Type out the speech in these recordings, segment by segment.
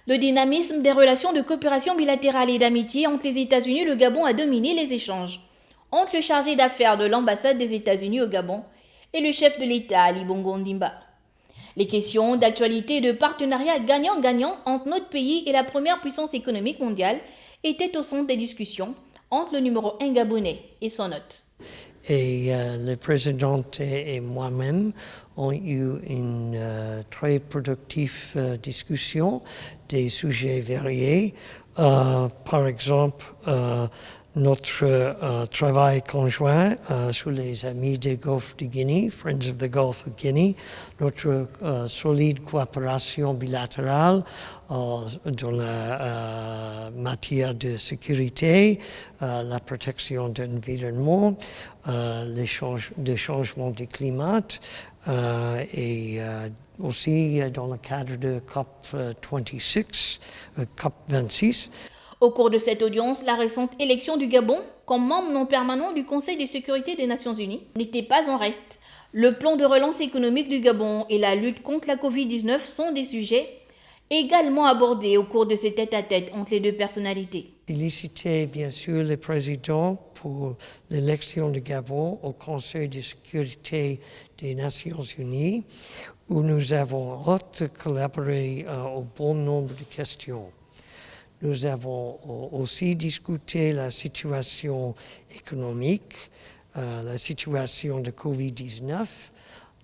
Le dynamisme des relations de coopération bilatérale et d'amitié entre les États-Unis et le Gabon a dominé les échanges entre le chargé d'affaires de l'ambassade des États-Unis au Gabon et le chef de l'État Ali Bongo Ondimba. Les questions d'actualité et de partenariat gagnant-gagnant entre notre pays et la première puissance économique mondiale étaient au centre des discussions entre le numéro 1 gabonais et son hôte. Et le président et moi-même ont eu une très productive discussion des sujets variés. Par exemple, notre travail conjoint sur les amis du Golfe de Guinée, Friends of the Gulf of Guinea, notre solide coopération bilatérale dans la matière de sécurité, la protection de l'environnement, le changement du climat et aussi dans le cadre de COP26. Au cours de cette audience, la récente élection du Gabon, comme membre non permanent du Conseil de sécurité des Nations Unies, n'était pas en reste. Le plan de relance économique du Gabon et la lutte contre la Covid-19 sont des sujets également abordés au cours de ce tête-à-tête entre les deux personnalités. Féliciter bien sûr le président pour l'élection du Gabon au Conseil de sécurité des Nations Unies, où nous avons collaboré au bon nombre de questions. Nous avons aussi discuté la situation économique, la situation de Covid-19,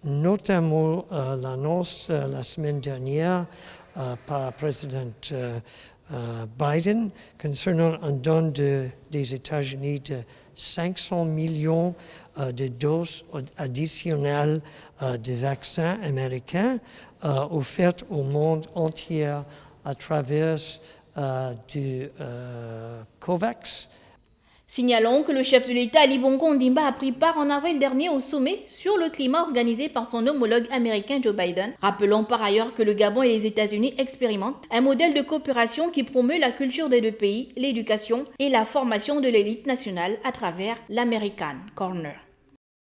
notamment l'annonce la semaine dernière par le président Biden concernant un don des États-Unis de 500 millions de doses additionnelles de vaccins américains offertes au monde entier à travers du COVAX. Signalons que le chef de l'État Ali Bongo Ondimba a pris part en avril dernier au sommet sur le climat organisé par son homologue américain Joe Biden. Rappelons par ailleurs que le Gabon et les États-Unis expérimentent un modèle de coopération qui promeut la culture des deux pays, l'éducation et la formation de l'élite nationale à travers l'American Corner.